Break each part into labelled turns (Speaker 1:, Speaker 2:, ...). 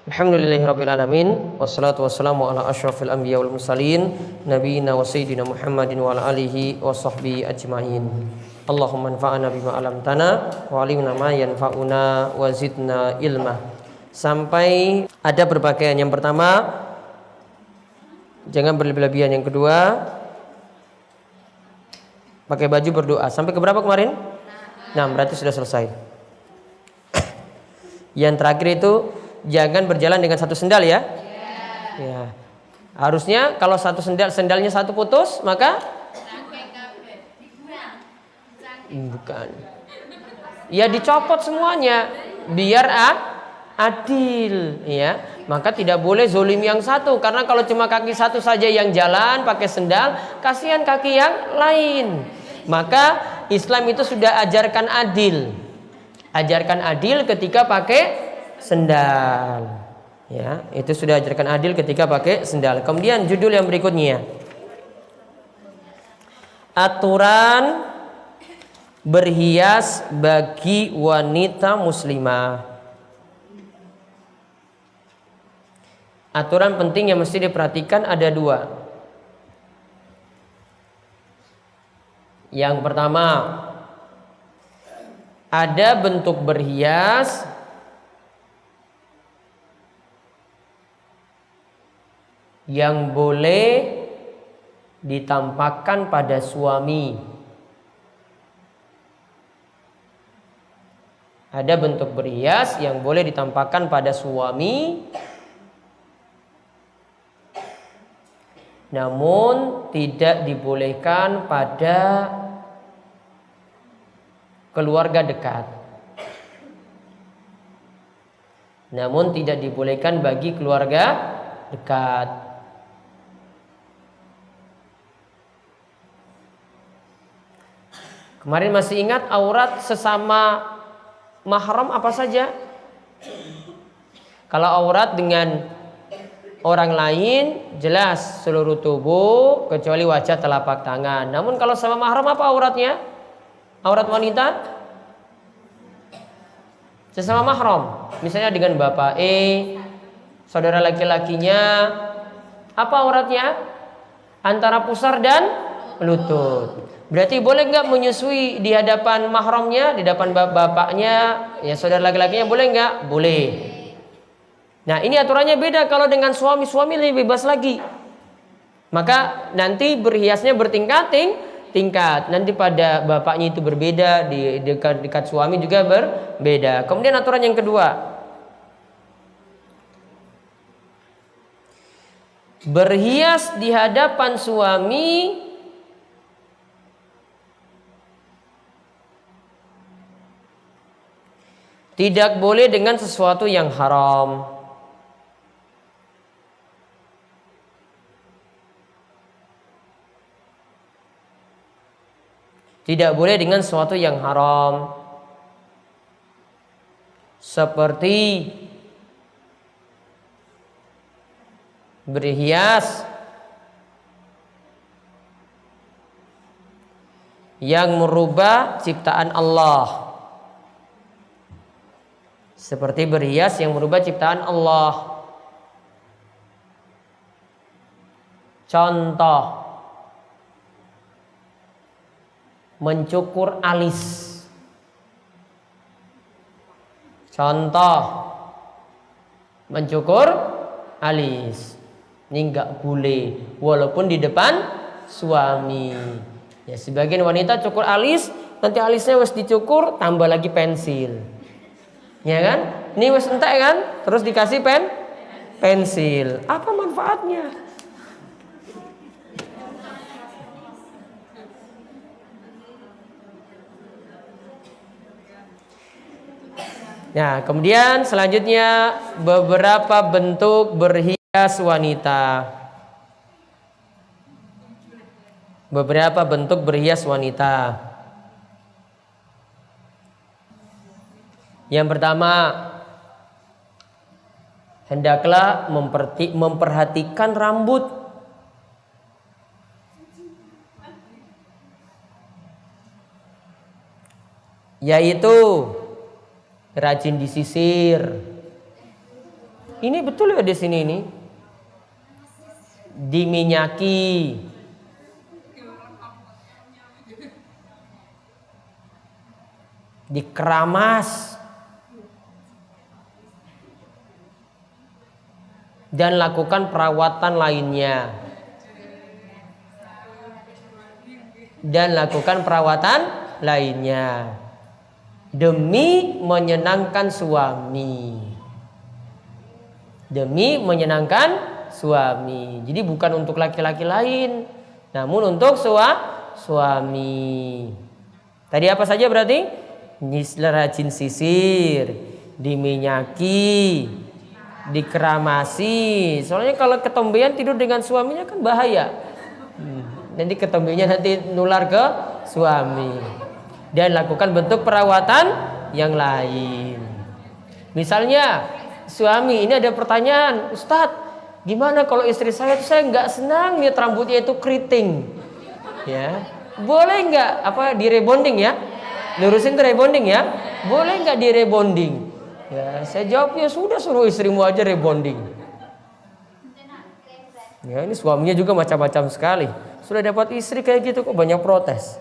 Speaker 1: Alhamdulillahirabbil alamin wassalatu wassalamu ala asyrafil anbiya wal mursalin nabiyina wa sayyidina Muhammadin wa ala alihi wa sahbihi ajmain. Allahumma anfa'na bima 'allamtana wa 'allimna ma yanfa'una wa zidna ilma. Sampai ada berbagai. Yang pertama, jangan berlebihan. Yang kedua, pakai baju berdoa. Sampai ke berapa kemarin? 6, berarti sudah selesai. Yang terakhir itu jangan berjalan dengan satu sendal ya. Ya. Harusnya kalau satu sendalnya satu putus, maka bukan. Ya dicopot semuanya biar adil ya. Maka tidak boleh zolim yang satu, karena kalau cuma kaki satu saja yang jalan pakai sendal, kasihan kaki yang lain. Maka Islam itu sudah ajarkan adil. Ajarkan adil ketika pakai sendal. Ya, itu sudah ajarkan adil ketika pakai sendal. Kemudian judul yang berikutnya, aturan berhias bagi wanita muslimah. Aturan penting yang mesti diperhatikan ada 2. Yang pertama, ada bentuk berhias yang boleh ditampakkan pada suami. Ada bentuk berhias yang boleh ditampakkan pada suami, namun tidak dibolehkan pada keluarga dekat. Namun tidak dibolehkan bagi keluarga dekat. Kemarin masih ingat aurat sesama mahram apa saja? Kalau aurat dengan orang lain jelas seluruh tubuh kecuali wajah telapak tangan. Namun kalau sama mahram apa auratnya? Aurat wanita sesama mahram, misalnya dengan bapak saudara laki-lakinya, apa auratnya? Antara pusar dan lutut. Berarti boleh nggak menyusui di hadapan mahramnya, di hadapan bapaknya, ya saudara laki-lakinya, boleh nggak? Boleh. Nah ini aturannya beda kalau dengan suami. Suami lebih bebas lagi. Maka nanti berhiasnya bertingkat. Nanti pada bapaknya itu berbeda, di dekat suami juga berbeda. Kemudian aturan yang kedua, berhias di hadapan suami tidak boleh dengan sesuatu yang haram. Tidak boleh dengan sesuatu yang haram. Seperti berhias yang merubah ciptaan Allah. Seperti berhias yang merubah ciptaan Allah. Contoh, mencukur alis. Contoh, mencukur alis. Ini enggak boleh walaupun di depan suami. Ya, sebagian wanita cukur alis, nanti alisnya wes dicukur tambah lagi pensil. Ya kan? Ini wes entek kan? Terus dikasih pensil. Apa manfaatnya? Nah, kemudian selanjutnya beberapa bentuk berhias wanita. Beberapa bentuk berhias wanita. Yang pertama, hendaklah memperhatikan rambut. Yaitu rajin disisir, Ini betul ya di sini ini. Diminyaki. Dikeramas. Dan lakukan perawatan lainnya. Demi menyenangkan suami. Jadi bukan untuk laki-laki lain, namun untuk suami. Tadi apa saja berarti? Rajin sisir, diminyaki, dikeramasi. Soalnya kalau ketombean tidur dengan suaminya kan bahaya. Nanti ketombeannya nanti nular ke suami. Dan lakukan bentuk perawatan yang lain. Misalnya suami, ini ada pertanyaan, Ustadz, gimana kalau istri saya nggak senang lihat rambutnya itu keriting, ya, boleh nggak di rebonding ya, lurusin rebonding ya, boleh nggak di rebonding? Ya, saya jawab ya sudah, suruh istrimu aja rebonding. Ya, ini suaminya juga macam-macam sekali. Sudah dapat istri kayak gitu kok banyak protes.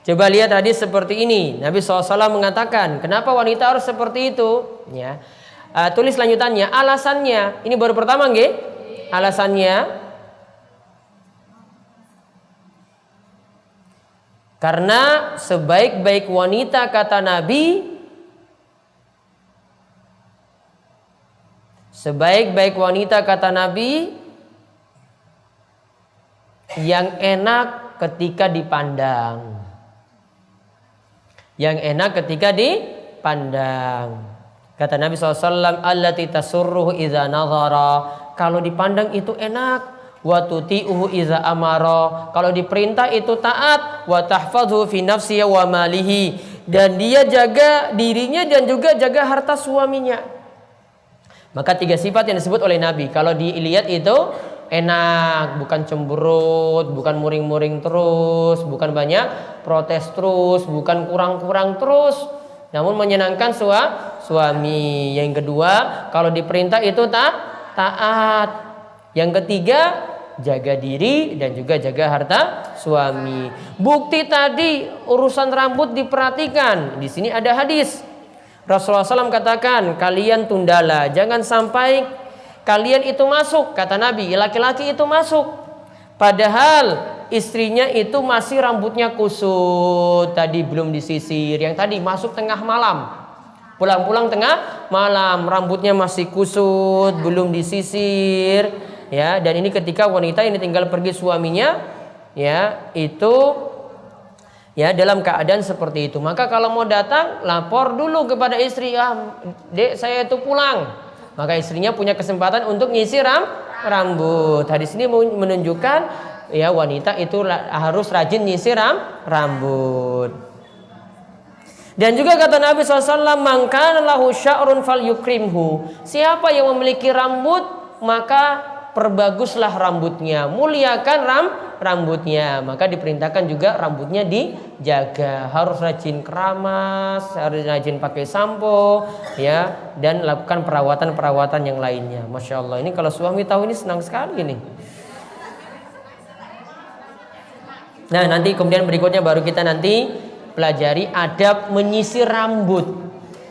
Speaker 1: Coba lihat hadis seperti ini. Nabi SAW mengatakan, kenapa wanita harus seperti itu? Ya, tulis lanjutannya. Alasannya, ini baru pertama nggih? Alasannya, karena sebaik-baik wanita kata Nabi, yang enak ketika dipandang. Kata Nabi SAW, allati tasurruhu idza nadhara. Kalau dipandang itu enak. Wa tuti'uhu idza amara. Kalau diperintah itu taat. Wa tahfadhu fi nafsihi wa malihi. Dan dia jaga dirinya dan juga jaga harta suaminya. Maka 3 sifat yang disebut oleh Nabi. Kalau dilihat itu enak, bukan cemberut, bukan muring-muring terus, bukan banyak protes terus, bukan kurang-kurang terus, namun menyenangkan suami. Yang kedua, kalau diperintah itu taat. Yang ketiga, jaga diri dan juga jaga harta suami. Bukti tadi urusan rambut diperhatikan. Di sini ada hadis. Rasulullah SAW katakan, kalian tundalah, jangan sampai kalian itu masuk, kata Nabi, laki-laki itu masuk, padahal istrinya itu masih rambutnya kusut, tadi belum disisir, yang tadi masuk tengah malam, pulang-pulang tengah malam, rambutnya masih kusut, belum disisir, ya. Dan ini ketika wanita ini tinggal pergi suaminya, ya, itu ya dalam keadaan seperti itu. Maka kalau mau datang, lapor dulu kepada istri, dek saya itu pulang. Maka istrinya punya kesempatan untuk ngisi rambut. Hadis ini menunjukkan ya wanita itu harus rajin nyisir rambut. Dan juga kata Nabi SAW, man kana lahu sya'run falyukrimhu. Siapa yang memiliki rambut, maka perbaguslah rambutnya, muliakan rambutnya. Maka diperintahkan juga rambutnya dijaga, harus rajin keramas, harus rajin pakai sampo, ya, dan lakukan perawatan yang lainnya. Masya Allah, ini kalau suami tahu ini senang sekali nih. Nah, nanti kemudian berikutnya baru kita nanti pelajari adab menyisir rambut.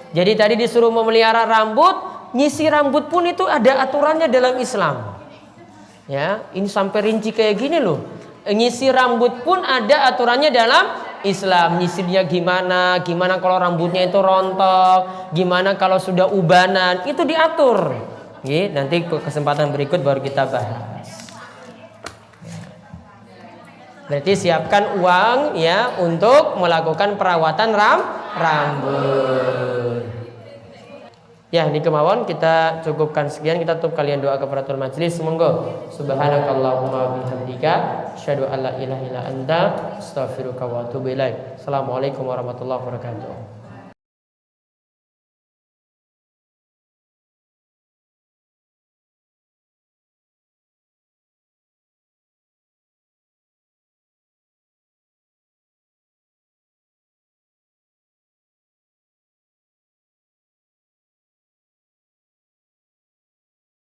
Speaker 1: Jadi tadi disuruh memelihara rambut, nyisir rambut pun itu ada aturannya dalam Islam. Ya, ini sampai rinci kayak gini loh. Nyisir rambut pun ada aturannya dalam Islam. Nyisirnya gimana kalau rambutnya itu rontok, gimana kalau sudah ubanan, itu diatur. Oke, nanti kesempatan berikut baru kita bahas. Berarti siapkan uang ya untuk melakukan perawatan rambut. Ya, ini kemauan kita cukupkan sekian. Kita tutup kalian doa kafaratul majelis. Semoga subhanakallahumma bihamdika asyhadu an la ilaha illa anta astaghfiruka wa atubu ilaik. Assalamualaikum warahmatullahi wabarakatuh.